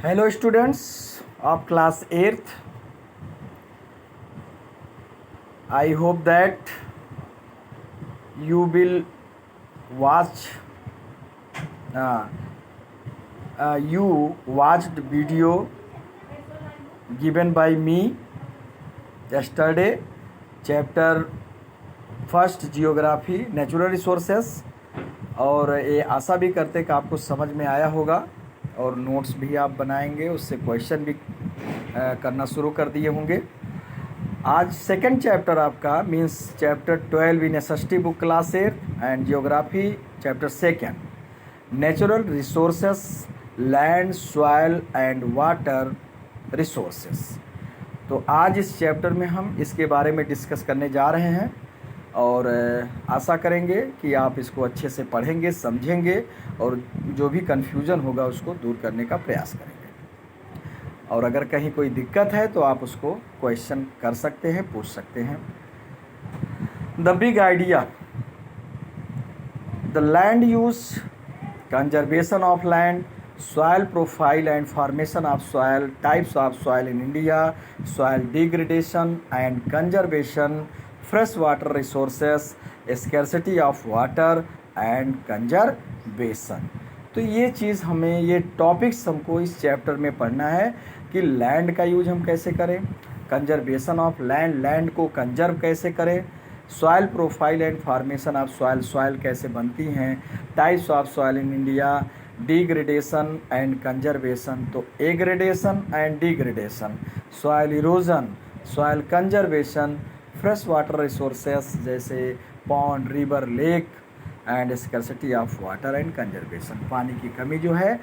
Hello students of class 8th. I hope that you will watch uh, you watched video given by me yesterday, chapter first geography natural resources. और ये आशा भी करते कि आपको समझ में आया होगा और नोट्स भी आप बनाएंगे, उससे क्वेश्चन भी करना शुरू कर दिए होंगे। आज सेकंड चैप्टर आपका means chapter 12 in SST book class 8 and geography chapter second natural resources land soil and water resources. तो आज इस चैप्टर में हम इसके बारे में डिस्कस करने जा रहे हैं और आशा करेंगे कि आप इसको अच्छे से पढ़ेंगे, समझेंगे और जो भी कन्फ्यूज़न होगा उसको दूर करने का प्रयास करेंगे। और अगर कहीं कोई दिक्कत है तो आप उसको क्वेश्चन कर सकते हैं, पूछ सकते हैं। The big idea, the land use, conservation of land, soil profile and formation of soil, types of soil in India, soil degradation and conservation, fresh water resources, scarcity of water and conservation। तो ये चीज़ हमें, ये topics हमको इस chapter में पढ़ना है कि लैंड का यूज हम कैसे करें, कंजर्वेशन ऑफ लैंड, लैंड को कंजर्व कैसे करें, soil profile and formation of soil, soil कैसे बनती हैं, types of soil in India, degradation and conservation. तो aggradation and degradation, soil erosion, soil conservation, fresh water resources जैसे pond, river, lake and scarcity of water and conservation, पानी की कमी जो है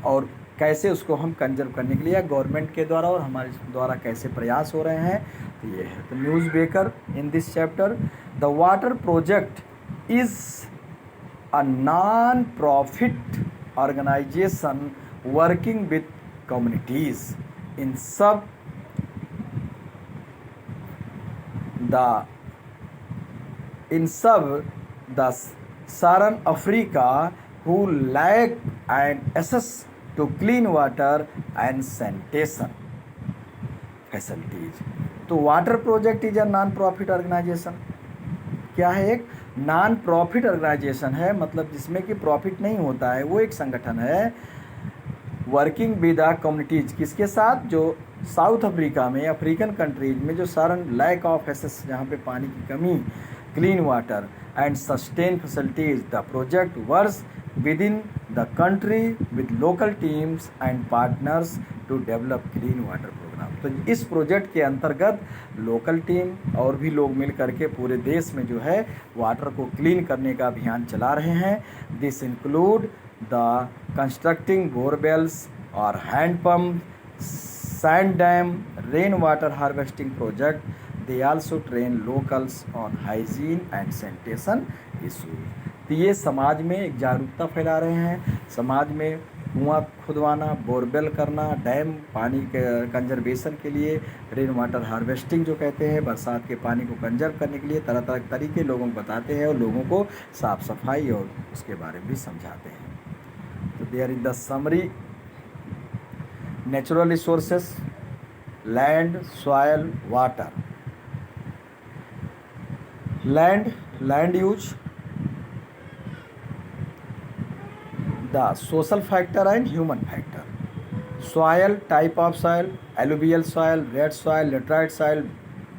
और कैसे उसको हम कंजर्व करने के लिए गवर्नमेंट के द्वारा और हमारे द्वारा कैसे प्रयास हो रहे हैं, तो ये है। तो news baker in this chapter, the water project is a non profit organization working with communities in sub the Saharan Africa who lack and access to clean water and sanitation facilities। तो water project is a non profit organisation. क्या है? एक non profit organisation है, मतलब जिसमें कि profit नहीं होता है, वो एक संगठन है वर्किंग विद द कम्युनिटीज़। किसके साथ? जो साउथ अफ्रीका में, अफ्रीकन कंट्रीज में जो सारन लैक ऑफ एक्सेस, जहाँ पे पानी की कमी, clean water and sustain facilities. The project works with in the country with local teams and partners to develop clean water programme. तो इस प्रोजेक्ट के अंतर्गत लोकल टीम और भी लोग मिल करके पूरे देश में जो है वाटर को क्लीन करने का अभियान चला रहे हैं। This include the constructing borewells और hand pump, sand dam, rain water harvesting project. They also train locals on hygiene and sanitation issues. तो ये समाज में एक जागरूकता फैला रहे हैं, समाज में कुआं खुदवाना, बोरवेल करना, डैम, पानी के कंजर्वेशन के लिए, रेन वाटर हार्वेस्टिंग जो कहते हैं, बरसात के पानी को कंजर्व करने के लिए तरह तरह के तरीके लोगों को बताते हैं और लोगों को साफ़ सफाई और उसके बारे में भी समझाते हैं। तो there is the summary, natural resources, land, soil, water. Land use, the social factor and human factor. Soil, type of soil, alluvial soil, red soil, laterite soil,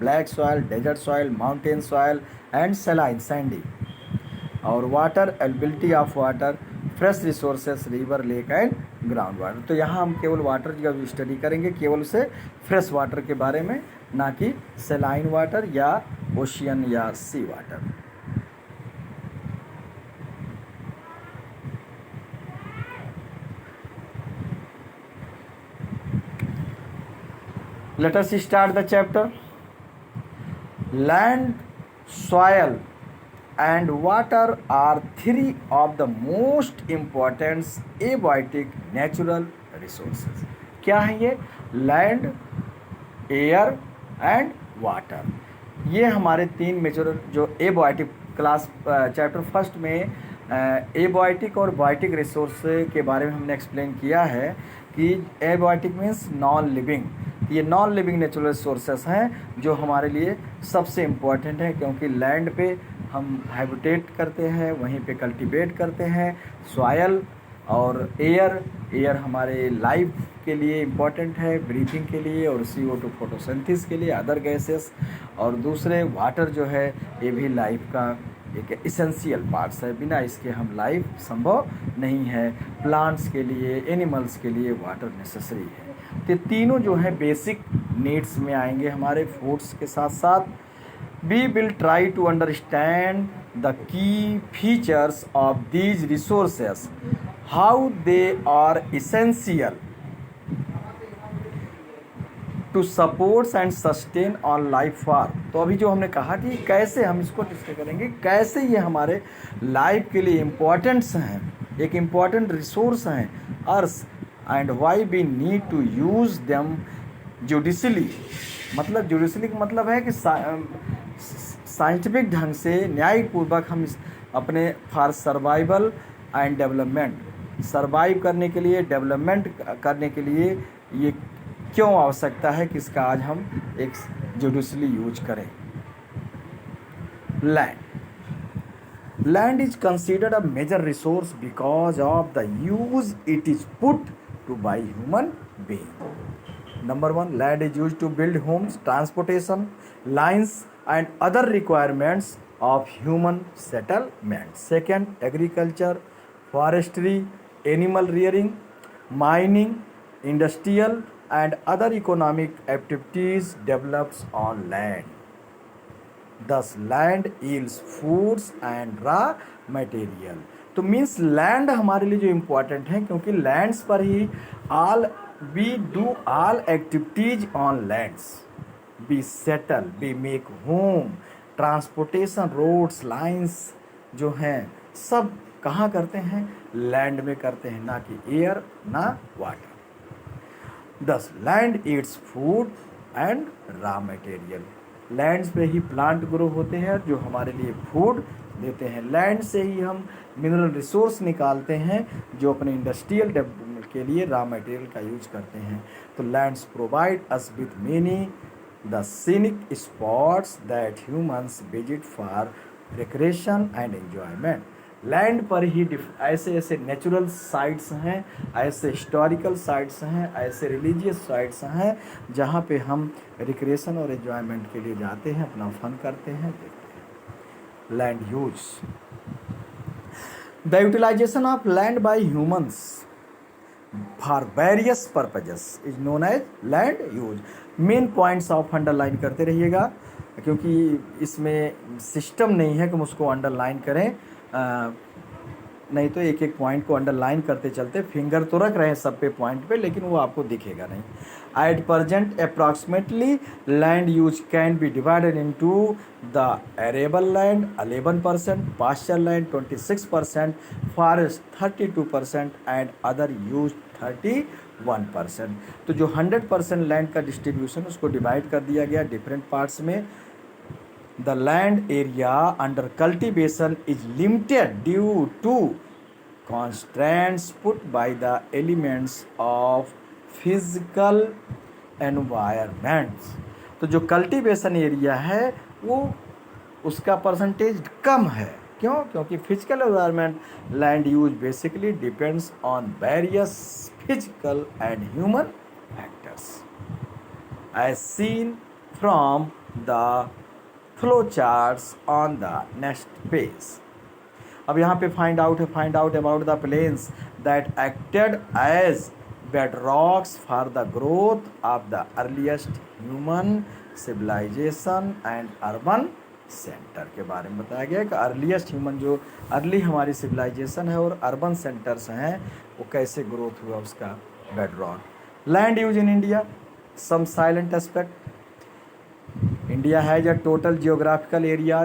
black soil, desert soil, mountain soil and saline, sandy। और water, availability of water, fresh resources, river, lake and ground water। तो यहाँ हम केवल water का study करेंगे, केवल उसे fresh water के बारे में, ना कि सेलाइन वाटर या ओशियन या सी water. Let us start the chapter. Land, soil and water are three of the most important abiotic natural resources। क्या है ये? Land, air and water. ये हमारे तीन मेजर जो एबॉयटिक क्लास चैप्टर फर्स्ट में एबायोटिक और बायोटिक रिसोर्स के बारे में हमने एक्सप्लेन किया है कि एबायोटिक मीन्स नॉन लिविंग, ये नॉन लिविंग नेचुरल रिसोर्सेस हैं जो हमारे लिए सबसे इम्पॉर्टेंट है, क्योंकि लैंड पे हम हैबिटेट करते हैं, वहीं पे कल्टीवेट करते हैं। सॉयल और एयर हमारे लाइफ के लिए इम्पॉर्टेंट है, ब्रीथिंग के लिए, और CO2 फोटोसिंथेसिस के लिए, अदर गैसेस, और दूसरे वाटर जो है ये भी लाइफ का एक इसेंशियल पार्ट्स है, बिना इसके हम लाइफ संभव नहीं है। प्लांट्स के लिए, एनिमल्स के लिए वाटर नेसेसरी है। तो तीनों जो है बेसिक नीड्स में आएंगे हमारे फूड्स के साथ साथ। We will try to understand the key features of these resources, how they are essential to supports and sustain on life form. तो अभी जो हमने कहा कि कैसे हम इसको डिस्कस करेंगे, कैसे ये हमारे लाइफ के लिए इम्पोर्टेंट्स हैं, एक इम्पॉर्टेंट रिसोर्स हैं earth, and why we need to use them judiciously. मतलब जुडिशली का मतलब है कि साइंटिफिक ढंग से न्यायपूर्वक हम इस अपने for survival and development, survive करने के लिए, डेवलपमेंट करने के लिए ये क्यों आवश्यकता है कि इसका आज हम एक जुडिशली यूज करें। Land is considered a major resource because of the use it is put to by human being. Number 1, land is use to build homes, transportation lines and other requirements of human settlement. Second, agriculture, forestry, animal rearing, mining, industrial and other economic activities develops on land. Thus land yields foods and raw material. तो means land हमारे लिए जो important है, क्योंकि lands पर ही we do all activities on lands. We settle, we make home, transportation, roads, lines जो हैं सब कहाँ करते हैं, लैंड में करते हैं, ना कि एयर ना वाटर। दस land Yeats food and raw material. Lands पे ही प्लांट ग्रो होते हैं जो हमारे लिए फूड देते हैं। लैंड से ही हम मिनरल रिसोर्स निकालते हैं जो अपने इंडस्ट्रियल डेवलपमेंट के लिए रॉ मटेरियल का यूज करते हैं। तो lands provide us with many the scenic spots that humans visit for recreation and enjoyment. Land पर ही ऐसे ऐसे नेचुरल साइट्स हैं, ऐसे हिस्टोरिकल साइट्स हैं, ऐसे रिलीजियस साइट्स हैं जहाँ पे हम रिक्रिएशन और एंजॉयमेंट के लिए जाते हैं, अपना फन करते हैं, देखते हैं। Land use, the utilisation of land by humans for various purposes is known as land use. Main points of underline करते रहिएगा, क्योंकि इसमें सिस्टम नहीं है कि हम उसको अंडरलाइन करें, नहीं तो एक एक पॉइंट को अंडरलाइन करते चलते फिंगर तो रख रहे हैं सब पे पॉइंट पे, लेकिन वो आपको दिखेगा नहीं। At present approximately land use can be divided into the arable land 11%, pasture land 26%, forest 32% and other use 31%। तो जो 100% लैंड का डिस्ट्रीब्यूशन उसको डिवाइड कर दिया गया डिफरेंट पार्ट्स में। The land area under cultivation is limited due to constraints put by the elements of physical environments। तो जो कल्टीवेशन एरिया है वो उसका परसेंटेज कम है, क्यों? क्योंकि physical environment land use basically depends on various physical and human factors as seen from the flow charts on the next page. अब यहाँ पे find out about the plains that acted as bed rocks for the growth of the earliest human civilisation and urban centre के बारे में बताया गया कि earliest human जो अर्ली हमारी सिविलाइजेशन है और अर्बन सेंटर्स हैं वो कैसे ग्रोथ हुआ, उसका bed rock. Land use in India, some silent aspect. India has a total geographical area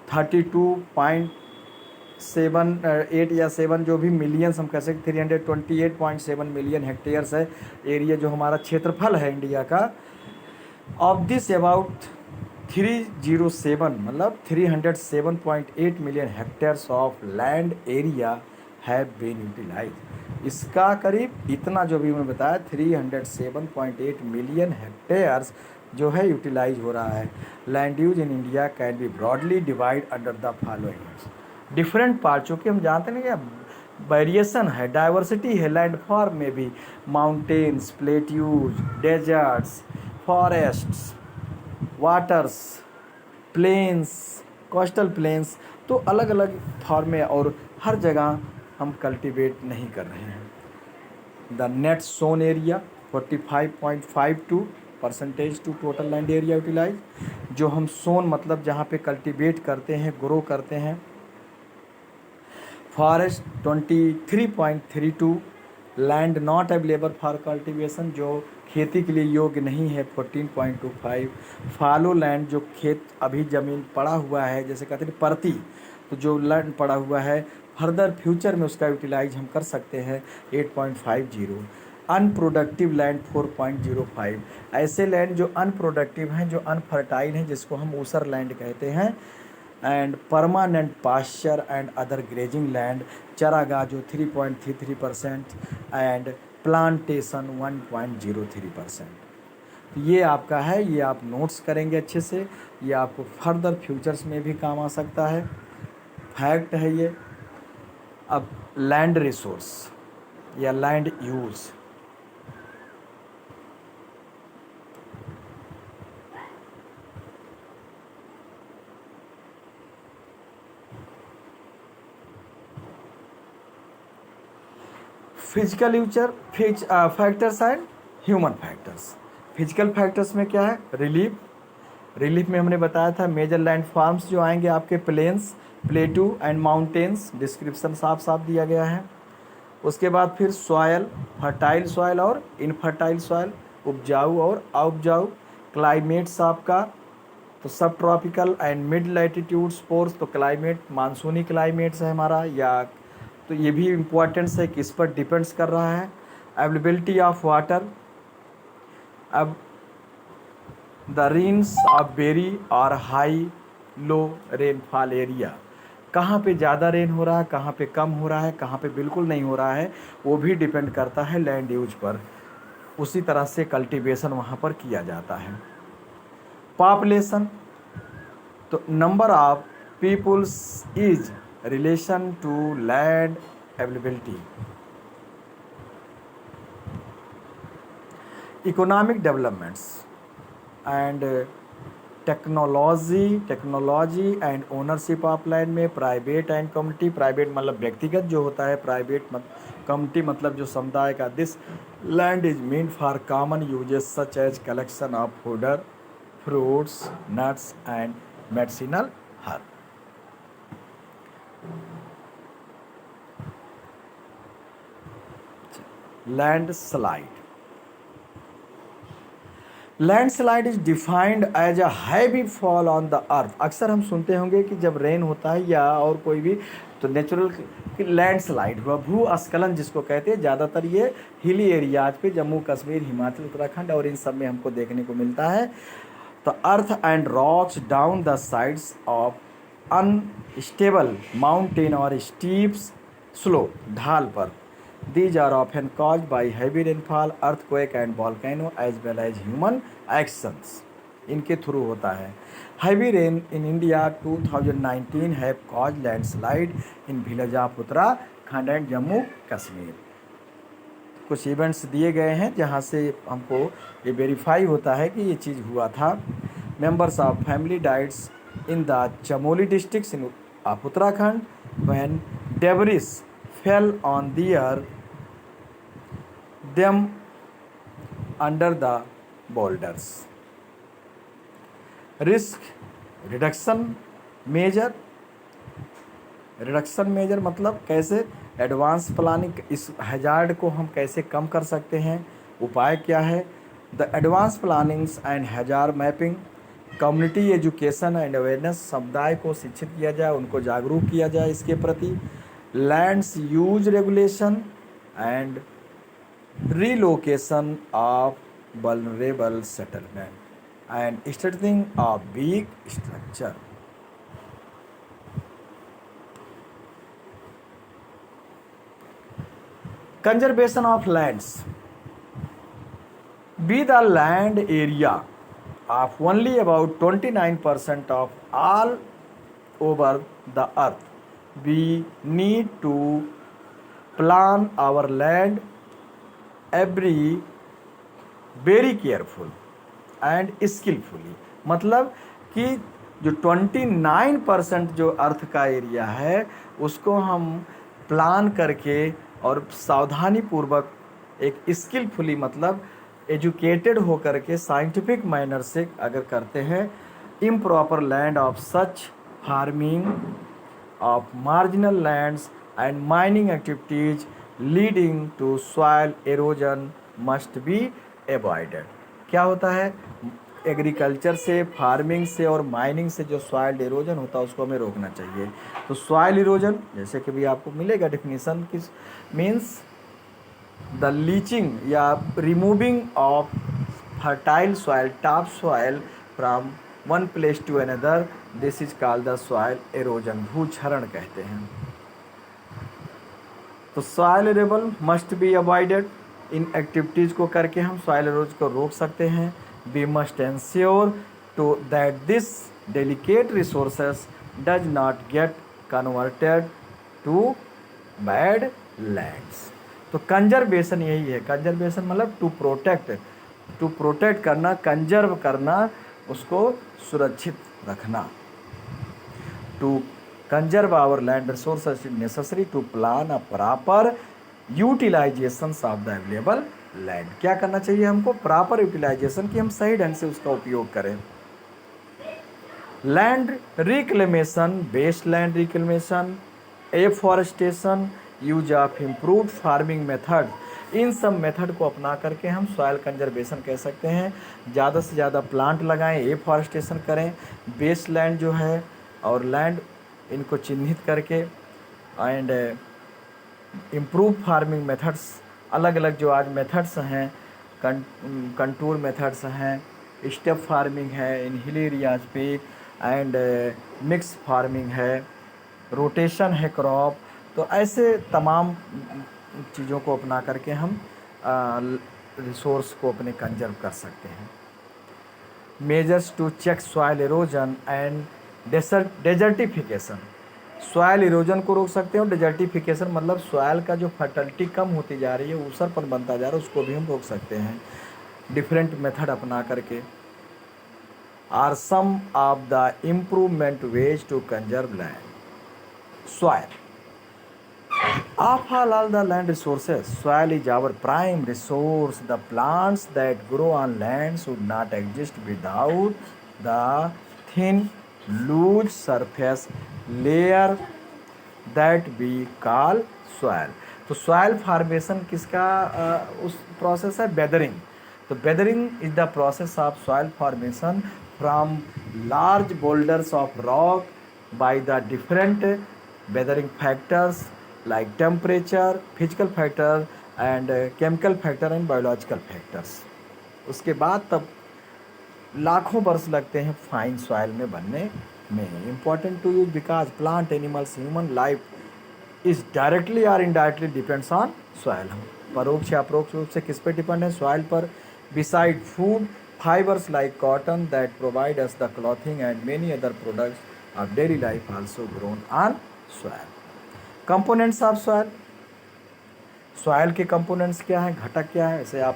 32.78 या 7 जो भी मिलियंस हम कह सकते 328.7 मिलियन हेक्टेयर्स है एरिया जो हमारा क्षेत्रफल है इंडिया का। ऑफ दिस अबाउट 307 मतलब 307.8 million hectares of land area have been utilise. इसका करीब इतना जो भी मैं बताया 307.8 मिलियन हेक्टेयर्स जो है यूटिलाइज हो रहा है। Land use in India can be broadly divide under the following different part. चूँकि हम जानते हैं क्या वेरिएशन है, डाइवर्सिटी है लैंड फॉर्म में भी, mountains, plateaus, deserts, forests, waters, plains, coastal plains, तो अलग अलग फॉर्म में और हर जगह हम कल्टीवेट नहीं कर रहे हैं। The net sown area 45.52% to total land area utilise. जो हम सोन मतलब जहाँ पे कल्टीवेट करते हैं, ग्रो करते हैं। Forest 23.32, land not available for cultivation जो खेती के लिए योग्य नहीं है 14.25। फॉलो लैंड जो खेत अभी ज़मीन पड़ा हुआ है, जैसे कहते हैं परती, तो जो लैंड पड़ा हुआ है फर्दर फ्यूचर में उसका यूटिलाइज हम कर सकते हैं 8.50। Unproductive land 4.05। ऐसे लैंड जो अनप्रोडक्टिव हैं, जो अनफर्टाइल हैं, जिसको हम ऊसर लैंड कहते हैं। And permanent pasture and other grazing land, चरागाह जो 3.33% एंड प्लांटेशन 1.03%। ये आपका है, ये आप नोट्स करेंगे अच्छे से, ये आपको फर्दर फ्यूचर्स में भी काम आ सकता है। फैक्ट है ये। अब लैंड रिसोर्स या land use, physical future factors and human factors. Physical factors में क्या है, रिलीफ में हमने बताया था मेजर लैंड फॉर्म्स जो आएंगे आपके plains, plateau and mountains, description साफ साफ दिया गया है। उसके बाद फिर सॉयल, फर्टाइल सॉयल और इनफर्टाइल सॉयल, उपजाऊ और अउपजाऊ। क्लाइमेट्स आपका तो सब tropical and mid latitudes pores, तो क्लाइमेट मानसूनी क्लाइमेट्स है हमारा, या तो ये भी इम्पोर्टेंस है कि इस पर डिपेंड्स कर रहा है। अवेलेबिलिटी ऑफ वाटर, अब द रेन्स ऑफ वेरी और हाई लो रेनफॉल एरिया, कहाँ पे ज़्यादा रेन हो रहा है, कहाँ पे कम हो रहा है, कहाँ पे बिल्कुल नहीं हो रहा है, वो भी डिपेंड करता है लैंड यूज पर। उसी तरह से कल्टीवेशन वहाँ पर किया जाता है। पॉपुलेशन, तो number of peoples is relation to land availability. Economic developments and technology and ownership of land में प्राइवेट एंड कम्युनिटी, प्राइवेट मतलब व्यक्तिगत जो होता है, प्राइवेट कम्युनिटी मतलब जो समुदाय का। This land is mean for common uses such as collection of fodder, fruits, nuts and medicinal herb. Landslide, landslide is defined as a heavy fall on the earth. अक्सर हम सुनते होंगे कि जब रेन होता है या और कोई भी, तो नेचुरल लैंडस्लाइड हुआ, भूस्खलन जिसको कहते हैं। ज़्यादातर ये हिली एरियाज पे, जम्मू कश्मीर, हिमाचल, उत्तराखंड और इन सब में हमको देखने को मिलता है। तो earth and rocks down the sides of unstable mountain और स्टीप्स स्लोप, ढाल पर। These are often caused by heavy rainfall, earthquake and volcano as well as human actions. इनके थ्रू होता है। Heavy rain in India 2019 have caused landslide in village of Uttarakhand and Jammu Kashmir. कुछ events दिए गए हैं जहां से हमको ये वेरीफाई होता है कि ये चीज़ हुआ था। Members of family died in the Chamoli district in of Uttarakhand when debris fell on them under the boulders. Risk reduction measure, reduction measure मतलब कैसे एडवांस प्लानिंग, इस हैजार्ड को हम कैसे कम कर सकते हैं, उपाय क्या है। The advance plannings and hazard mapping, community education and awareness, समुदाय को शिक्षित किया जाए, उनको जागरूक किया जाए इसके प्रति। Lands use regulation and relocation of vulnerable settlement, and strengthening of weak structure. Conservation of lands. Be the land area of only about 29% of all over the earth. We need to plan our land every very careful and skilfully. मतलब कि जो 29% जो अर्थ का area है उसको हम plan करके और सावधानी पूर्वक एक स्किलफुली मतलब एजुकेटेड होकर के साइंटिफिक मैनर से अगर करते हैं, improper land of such farming of marginal lands and mining activities leading to soil erosion must be avoided. क्या होता है, एग्रीकल्चर से, फार्मिंग से और माइनिंग से जो सॉइल इरोजन होता है उसको हमें रोकना चाहिए। तो सॉइल इरोजन जैसे कि भी आपको मिलेगा डेफिनेशन, किस means the leaching or removing of fertile soil, top soil from one place to another, this is called the soil erosion, भूक्षरण कहते हैं। तो soil erosion must be avoided. इन एक्टिविटीज़ को करके हम सॉइल इरोजन को रोक सकते हैं। We must ensure to that this delicate resources does not get converted to bad lands. तो कंजर्वेशन यही है, कंजर्वेशन मतलब टू प्रोटेक्ट करना, कंजर्व करना, उसको सुरक्षित रखना। To conserve our land resources is necessary to plan a proper utilization of the available land। क्या करना चाहिए हमको, प्रॉपर यूटिलाइजेशन, कि हम सही ढंग से उसका उपयोग करें। Land reclamation, best land reclamation, afforestation, use of improved farming method, इन सब मेथड को अपना करके हम सॉइल कंजर्वेशन कह सकते हैं। ज़्यादा से ज़्यादा प्लांट लगाएं, एफॉरेस्टेशन करें, बेस्ट लैंड जो है और लैंड इनको चिन्हित करके एंड इम्प्रूव फार्मिंग मेथड्स, अलग अलग जो आज मेथड्स हैं, कंटूर मेथड्स हैं, स्टेप फार्मिंग है इन हिल एरियाज पे, एंड मिक्स फार्मिंग है, रोटेशन है क्रॉप। तो ऐसे तमाम चीज़ों को अपना करके हम रिसोर्स को अपने कंजर्व कर सकते हैं। Measures to check soil erosion and desertification, soil erosion को रोक सकते हैं और डेजर्टिफिकेशन मतलब सॉइल का जो फर्टिलिटी कम होती जा रही है, ऊसरपन बनता जा रहा है, उसको भी हम रोक सकते हैं डिफरेंट मेथड अपना करके। Are some of the improvement ways to conserve land. Soil of all the land resources, soil is our prime resource. The plants that grow on land should not exist without the thin loose surface layer that we call soil। तो soil formation किसका उस process है, weathering. तो weathering is the process of soil formation from large boulders of rock by the different weathering factors like temperature, physical factor and chemical factor and biological factors। उसके बाद तब लाखों वर्ष लगते हैं फाइन सॉइल में बनने में। Important to use because plant, animals, human life is directly और इनडायरेक्टली डिपेंड्स ऑन सॉइल। हम परोक्ष या अप्रोक्ष रूप से किस पे डिपेंड है, सॉइल पर। Beside food, fibres like cotton that provide us the clothing and many other products of daily life also grown on soil. Components of soil, soil के कंपोनेंट्स क्या हैं, घटक क्या है, ऐसे आप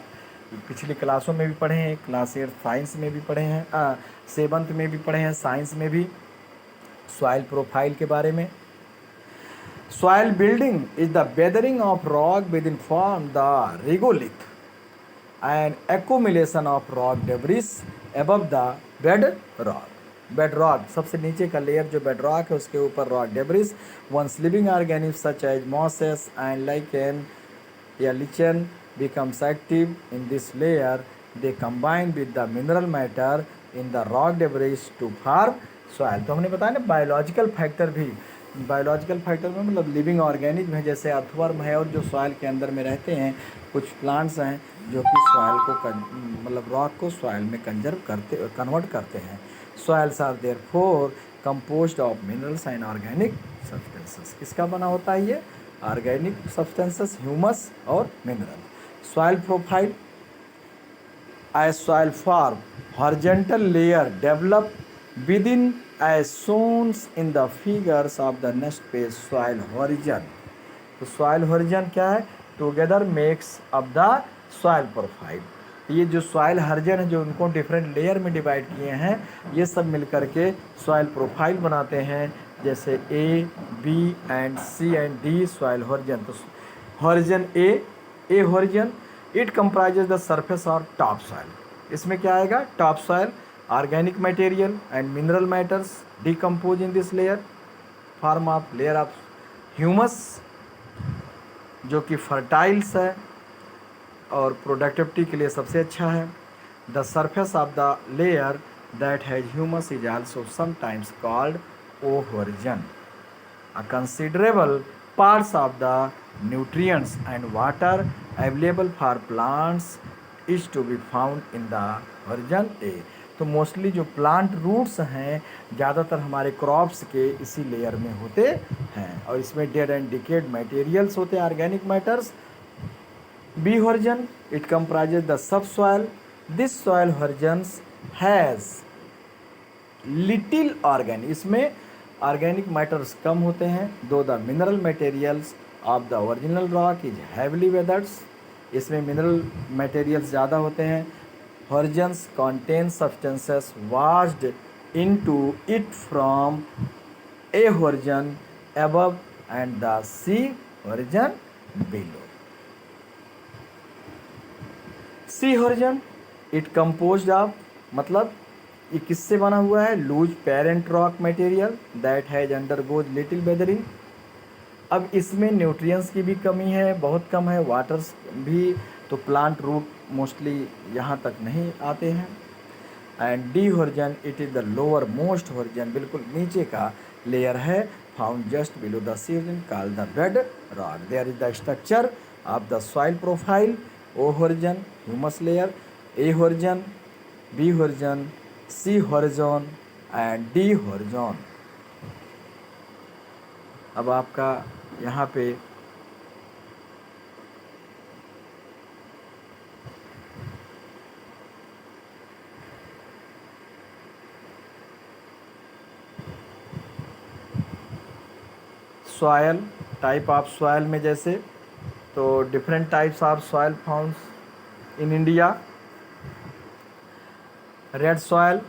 पिछली क्लासों में भी पढ़े हैं, क्लास 8 साइंस में भी पढ़े हैं, 7th में भी पढ़े हैं, साइंस में भी सॉइल प्रोफाइल के बारे में। Soil building is the weathering of rock with in form the regolith and accumulation of rock debris above the bed rock. Bed rock सबसे नीचे का लेयर जो बेड रॉक है उसके ऊपर rock debris, once living organism such as mosses and lichen या lichen becomes active in this layer. They combine with the mineral matter in the rock debris to form soil। तो हमने बताया ना biological factor भी biological factor में मतलब living organism है, जैसे अर्थवर्म है और जो सॉइल के अंदर में रहते हैं, कुछ प्लांट्स हैं जो कि सॉइल को मतलब रॉक को सॉइल में कन्वर्ट करते हैं। Soils are therefore composed of minerals and organic substances. किसका बना होता है ये? ऑर्गेनिक सब्सटेंसेस, ह्यूमस और mineral. Soil profile, as soil form horizontal layer develop within as shown in the figures of the next page। soil horizon, तो soil horizon क्या है? together makes up the soil profile। ये जो soil Hertzian है, जो उनको different layer में divide किए हैं, ये सब मिलकर के सॉइल प्रोफाइल बनाते हैं, जैसे A B and C and D soil horizon. तो horizon A horizon it comprises the surface और टॉप सॉइल। इसमें क्या आएगा? Top soil organic material and mineral matters decompose in this layer form of layer of humus, जो कि फर्टाइल्स है और productivity के लिए सबसे अच्छा है। The surface of the layer that has humus is also sometimes called O horizon. A considerable parts of the nutrients and water available for plants is to be found in the horizon A। तो mostly जो plant roots हैं ज़्यादातर हमारे crops के इसी layer में होते हैं, और इसमें डेड एंड डिकेड मटेरियल्स होते हैं, organic matters. B horizon it comprises the subsoil. This soil horizons has little organic, इसमें ऑर्गेनिक मैटर्स कम होते हैं। Though the mineral materials of the original rock is heavily weathers, इसमें mineral materials ज़्यादा होते हैं। Horizons contain substances washed into it from A horizon above and the C horizon below. C horizon it composed of, मतलब ये किससे बना हुआ है? Loose parent rock material that has undergoes little weathering. अब इसमें न्यूट्रिएंट्स की भी कमी है, बहुत कम है, वाटर्स भी, तो प्लांट रूट मोस्टली यहाँ तक नहीं आते हैं। And D horizon it is the lowermost horizon, बिल्कुल नीचे का लेयर है, found just below the C horizon called the bedrock. There is the structure of the soil profile. O horizon humus layer, A horizon, B horizon, C horizon and D horizon. अब आपका यहाँ पे soil, type of soil में जैसे, तो different types of soil found in India. Red soil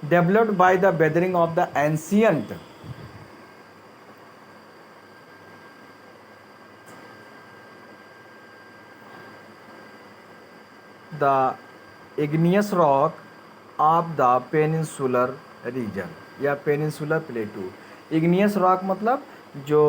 developed by the weathering of the ancient the igneous rock of the peninsular region या peninsular प्लेटू। Igneous rock मतलब जो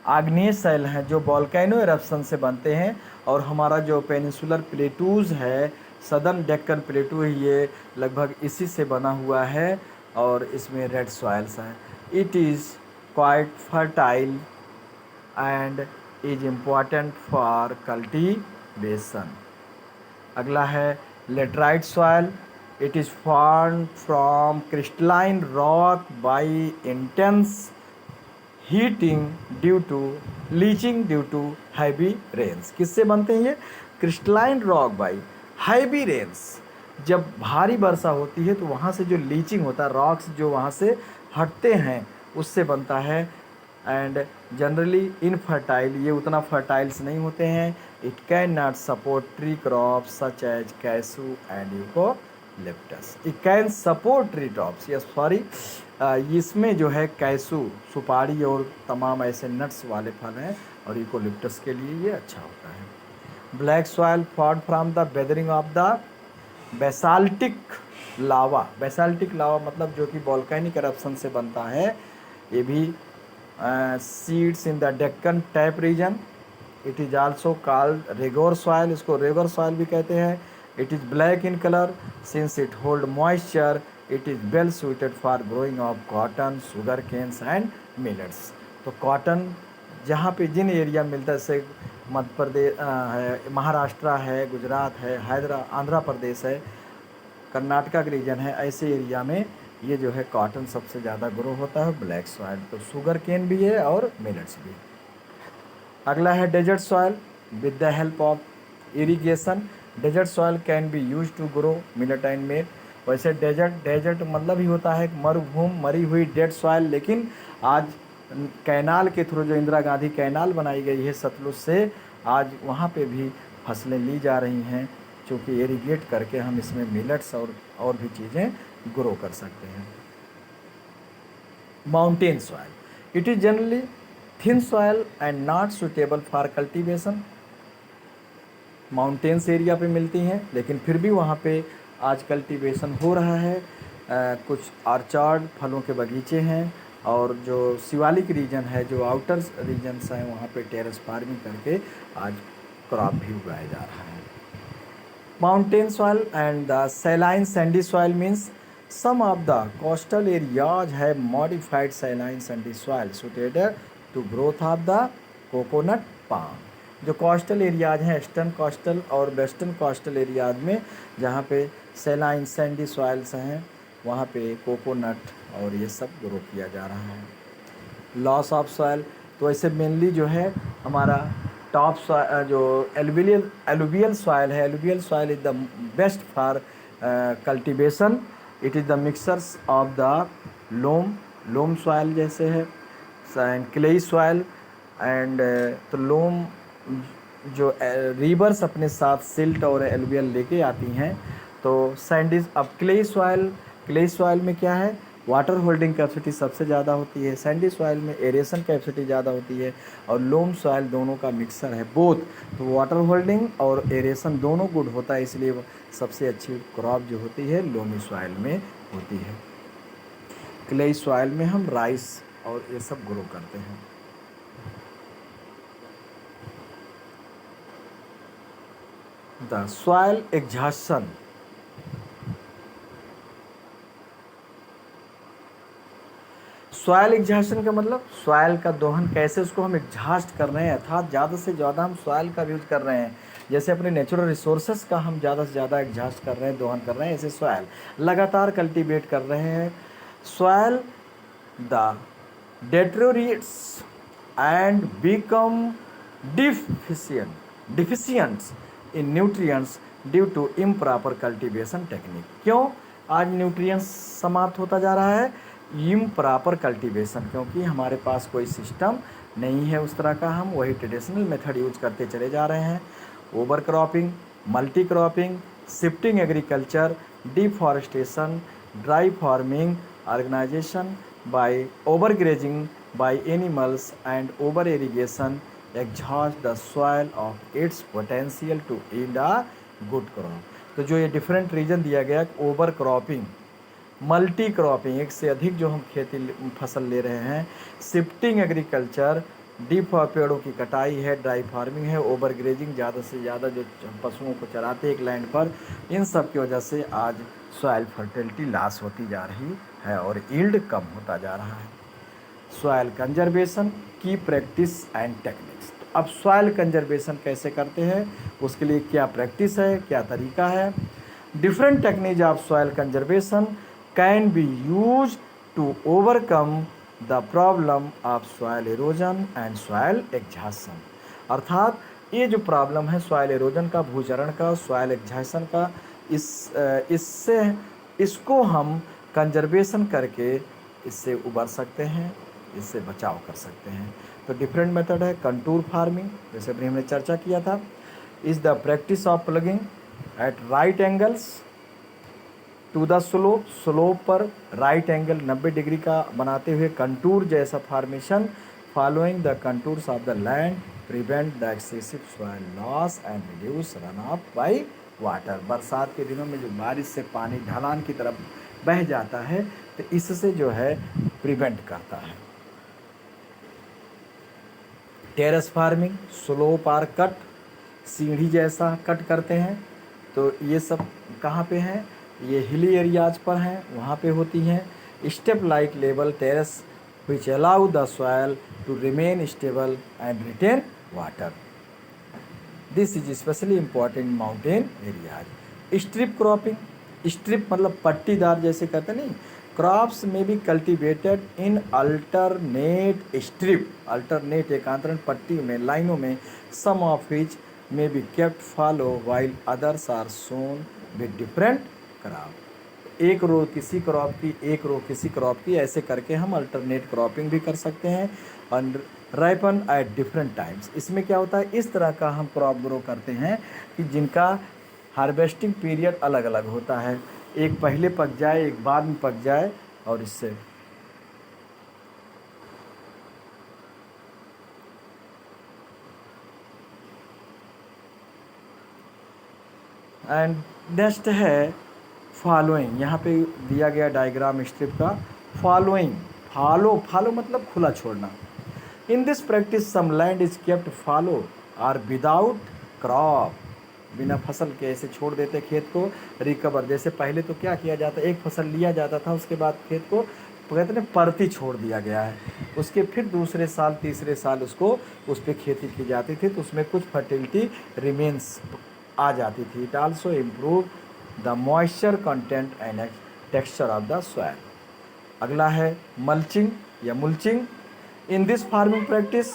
आग्नेय शैल हैं, जो वोल्केनो एरप्शन से बनते हैं, और हमारा जो पेनिनसुलर प्लेटूज़ है, सदर्न डेक्कन प्लेटू है, ये लगभग इसी से बना हुआ है, और इसमें रेड सॉइल्स हैं। It is quite fertile and is important for cultivation. अगला है laterite soil. It is formed from crystalline rock by intense heating due to leaching due to heavy rains. किससे बनते हैं ये? Crystalline rock by heavy rains. जब भारी वर्षा होती है तो वहाँ से जो लीचिंग होता है, रॉक्स जो वहाँ से हटते हैं, उससे बनता है। एंड जनरली इनफर्टाइल, ये उतना फर्टाइल्स नहीं होते हैं। It can not support tree crop such as cashew and eucalyptus. It can support tree tops, yes sorry, इसमें जो है कैसू, सुपारी और तमाम ऐसे नट्स वाले फल हैं, और यूकोलिप्टस के लिए ये अच्छा होता है। Black soil formed from the weathering of the basaltic lava. Basaltic lava मतलब जो कि वोल्केनिक एरप्शन से बनता है। ये भी seeds in the Deccan trap region. It is also called regur soil, इसको रेगोर सॉइल भी कहते हैं। It is black in colour since it hold moisture it is well suited for growing of cotton, sugar canes and millets. तो cotton जहाँ पे जिन area मिलता है, जैसे मध्य प्रदेश है, महाराष्ट्र है, गुजरात है, आंध्र प्रदेश है, कर्नाटका का रीजन है, ऐसे एरिया में ये जो है कॉटन सबसे ज़्यादा ग्रो होता है, ब्लैक सॉइल। तो शुगर केन भी है और मिलेट्स भी। अगला है desert soil with the help of irrigation. Desert soil can be use to grow millet and maize. वैसे डेजर्ट मतलब ही होता है मरुभूमि, मरी हुई डेड सॉइल, लेकिन आज कैनाल के थ्रू जो इंदिरा गांधी कैनाल बनाई गई है सतलुज से, आज वहाँ पे भी फसलें ली जा रही हैं, चूँकि इरिगेट करके हम इसमें मिलेट्स और भी चीज़ें ग्रो कर सकते हैं। Mountain soil, it is generally thin soil and not suitable for cultivation. Mountains area पे मिलती हैं, लेकिन फिर भी वहाँ पे आज कल्टीवेशन हो रहा है। कुछ ऑर्चार्ड, फलों के बगीचे हैं, और जो शिवालिक रीजन है, जो आउटर रीजन्स हैं, वहाँ पे टेरेस फार्मिंग करके आज क्रॉप भी उगाया जा रहा है। Mountain soil and the saline Sandy soil means some of the coastal areas have modified saline sandy soil suited to growth of the coconut palm। जो कोस्टल एरियाज हैं, ईस्टर्न कोस्टल और वेस्टर्न कोस्टल एरियाज में, जहाँ पे saline Sandy soils हैं, वहाँ पे coconut और ये सब ग्रो किया जा रहा है। लॉस ऑफ सॉइल, तो ऐसे मेनली जो है हमारा टॉप जो एलुवियल सॉइल है, alluvial soil is the best for cultivation. It is the mixers of the loam soil जैसे है, एंड क्लेई सॉइल एंड तो लोम जो रिवर्स अपने साथ सिल्ट और एलुवियल लेके आती हैं। तो सैंडीज, अब क्लेई सॉइल में क्या है, वाटर होल्डिंग कैपेसिटी सबसे ज़्यादा होती है, सैंडी सॉइल में एरेशन कैपेसिटी ज़्यादा होती है, और लोम सॉइल दोनों का मिक्सर है बोथ। तो वाटर होल्डिंग और एरेशन दोनों गुड होता है, इसलिए सबसे अच्छी क्रॉप जो होती है लोमी सॉइल में होती है। क्लेई सॉइल में हम राइस और ये सब ग्रो करते हैं। The soil exhaustion, soil exhaustion का मतलब सॉयल का दोहन, कैसे उसको हम एग्जॉस्ट कर रहे हैं, अर्थात ज़्यादा से ज़्यादा हम सॉयल का यूज कर रहे हैं। जैसे अपने नेचुरल रिसोर्सेज का हम ज़्यादा से ज़्यादा एग्जॉस्ट कर रहे हैं, दोहन कर रहे हैं, ऐसे सॉयल लगातार कल्टीवेट कर रहे हैं। Soil the deteriorates and become deficient in nutrients due to improper cultivation technique। क्यों आज न्यूट्रिएंट्स समाप्त होता जा रहा है? इम्प्रॉपर कल्टीवेशन, क्योंकि हमारे पास कोई सिस्टम नहीं है उस तरह का, हम वही ट्रेडिशनल मेथड यूज करते चले जा रहे हैं। Over cropping, multi cropping, shifting agriculture, deforestation, dry farming, organisation by overgrazing by animals and over irrigation exhaust the soil of its potential to yield a good crop। तो जो ये different reason दिया गया, ओवर क्रॉपिंग, मल्टी क्रॉपिंग, एक से अधिक जो हम खेती फसल ले रहे हैं, शिफ्टिंग एग्रीकल्चर, डीप पेड़ों की कटाई है, ड्राई फार्मिंग है, ओवर ग्रेजिंग, ज़्यादा से ज़्यादा जो पशुओं को चराते एक लैंड पर, इन सब की वजह से आज सॉइल फर्टिलिटी लॉस होती जा रही है और यील्ड कम होता जा रहा है। सॉइल कंजर्वेशन की प्रैक्टिस एंड टेक्निक्स, तो अब सॉइल कंजर्वेशन कैसे करते हैं, उसके लिए क्या प्रैक्टिस है, क्या तरीका है। Different technique of soil conservation can be use to overcome the problem of soil erosion and soil exhaustion. अर्थात ये जो प्रॉब्लम है सॉइल एरोजन का, भूचरण का, सॉइल एग्जॉशन का, इसको हम कंजर्वेशन करके इससे उबर सकते हैं, इससे बचाव कर सकते हैं। तो डिफरेंट मेथड है। कंटूर फार्मिंग, जैसे अभी हमने चर्चा किया था, is the practice of ploughing at right angles to the slope पर राइट एंगल 90 डिग्री का बनाते हुए कंटूर जैसा formation, following the contours of the land, prevent the excessive soil loss and reduce run of by water. बरसात के दिनों में जो बारिश से पानी ढलान की तरफ बह जाता है, तो इससे जो है प्रिवेंट करता है। Terrace farming, slope are cut, सीढ़ी जैसा कट करते हैं। तो ये सब कहाँ पे हैं? ये हिली एरियाज पर हैं, वहाँ पे होती हैं। Step like level terrace which allow the soil to remain stable and retain water. This is especially important in mountain areas. Strip cropping, strip मतलब पट्टीदार जैसे कहते नहीं, क्रॉप्स में be cultivated in alternate strip, alternate एकांतरण पट्टी में, लाइनों में, सम ऑफ विच में be kept fallow while others are sown with different crop. एक रो किसी क्रॉप की, एक रो किसी क्रॉप की, ऐसे करके हम अल्टरनेट क्रॉपिंग भी कर सकते हैं। और राइपन एट डिफरेंट टाइम्स, इसमें क्या होता है, इस तरह का हम क्रॉप ग्रो करते हैं कि जिनका हार्वेस्टिंग पीरियड अलग अलग होता है, एक पहले पक जाए, एक बाद में पक जाए, और इससे एंड नेक्स्ट है फॉलोइंग। यहाँ पे दिया गया डायग्राम स्ट्रिप का। फॉलोइंग, फॉलो मतलब खुला छोड़ना। In this practice some land is kept fallow or without crop, बिना फसल के ऐसे छोड़ देते खेत को। रिकवर, जैसे पहले तो क्या किया जाता, एक फसल लिया जाता था, उसके बाद खेत को कहते हैं परती छोड़ दिया गया है, उसके फिर दूसरे साल तीसरे साल उसको उस पर खेती की जाती थी, तो उसमें कुछ फर्टिलिटी रिमेन्स आ जाती थी। It also improve the moisture content and texture of the soil. अगला है मल्चिंग या mulching. In this farming practice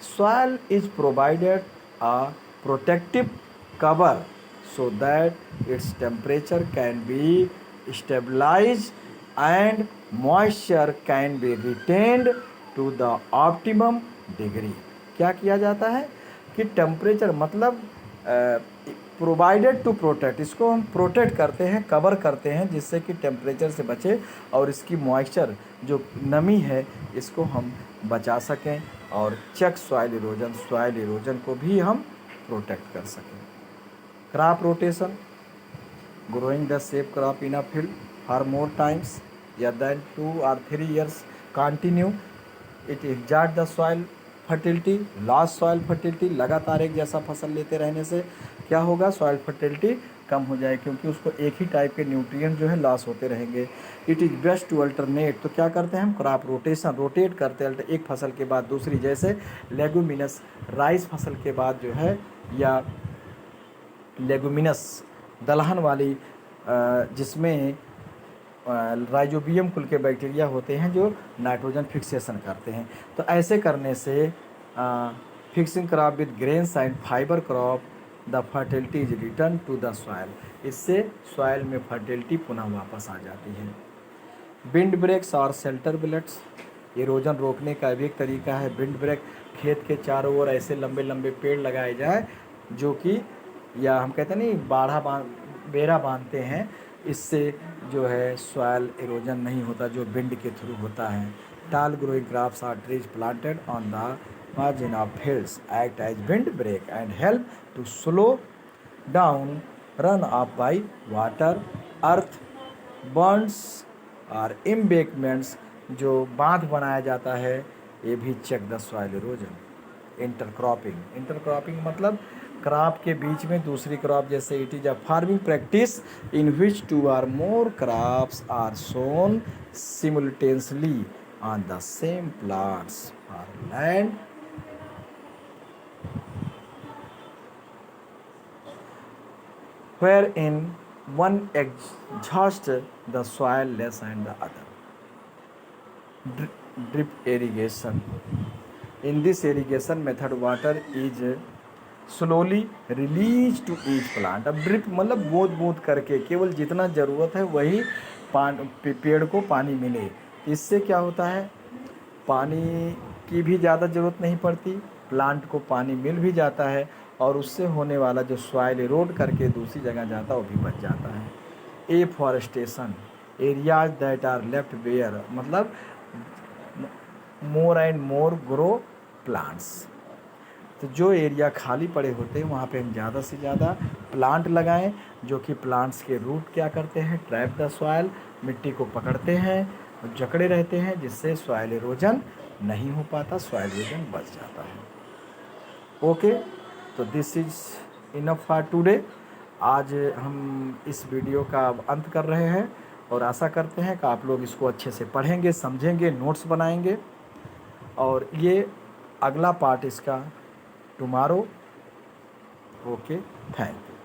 soil is provided a protective cover so that its temperature can be stabilized and moisture can be retained to the optimum degree। क्या किया जाता है कि temperature मतलब provided to protect, इसको हम protect करते हैं, कवर करते हैं, जिससे कि टेम्परेचर से बचे और इसकी मॉइस्चर जो नमी है इसको हम बचा सकें, और चेक सॉइल इरोजन को भी हम प्रोटेक्ट कर सकें। Crop rotation, growing the same crop in a field for more times या than 2 or 3 years continue, it exhaust the soil fertility, loss soil fertility. लगातार एक जैसा फसल लेते रहने से क्या होगा, सॉइल फर्टिलिटी कम हो जाए, क्योंकि उसको एक ही टाइप के न्यूट्रिएंट जो है लॉस होते रहेंगे। It is best to alternate, तो क्या करते हैं हम, क्रॉप रोटेशन, रोटेट करते हैं एक फसल के बाद दूसरी, जैसे लेगुमिनस, राइस फसल के बाद जो है, या लेगुमिनस दलहन वाली जिसमें राइजोबियम कुल के बैक्टीरिया होते हैं जो नाइट्रोजन फिक्सेशन करते हैं। तो ऐसे करने से fixing crop with grains and fibre crop the fertility is return to the soil, इससे सॉइल में फर्टिलिटी पुनः वापस आ जाती है। विंड ब्रेक्स और शेल्टर बिलेट्स, इरोजन रोकने का भी एक तरीका है विंड ब्रेक। खेत के चारों ओर ऐसे लंबे लंबे पेड़ लगाए जाए जो कि, या हम कहते हैं नहीं बेड़ा बांधते हैं, इससे जो है सॉइल इरोजन नहीं होता जो विंड के थ्रू होता है। Tall growing crops are trees planted on the margin of hills act as wind break and help to slow down run of by water. Earth berms और एम्बैंकमेंट्स, जो बांध बनाया जाता है, ये भी check the soil erosion. Intercropping मतलब crop के बीच में दूसरी क्रॉप, जैसे it is a farming practice in which 2 or more crops are sown simultaneously on the same plots और land wherein one exhausts the soil less and the other. Drip irrigation. In this irrigation method, water is slowly released to each plant। अब drip मतलब बूंद बूंद करके, केवल जितना ज़रूरत है वही पेड़ को पानी मिले। इससे क्या होता है, पानी की भी ज़्यादा ज़रूरत नहीं पड़ती, प्लांट को पानी मिल भी जाता है, और उससे होने वाला जो सॉइल इरोड करके दूसरी जगह जाता है वो भी बच जाता है। Afforestation, areas that are left bare, मतलब more and more grow plants. तो जो एरिया खाली पड़े होते हैं वहाँ पे हम ज़्यादा से ज़्यादा प्लांट लगाएं, जो कि प्लांट्स के रूट क्या करते हैं, ट्रैप द सॉइल, मिट्टी को पकड़ते हैं और जकड़े रहते हैं, जिससे सॉइल इरोजन नहीं हो पाता, सॉइल इरोजन बच जाता है। ओके, तो this is enough for today. आज हम इस वीडियो का अब अंत कर रहे हैं और आशा करते हैं कि आप लोग इसको अच्छे से पढ़ेंगे, समझेंगे, नोट्स बनाएंगे। और ये अगला पार्ट इसका टुमारो। Okay, thank you.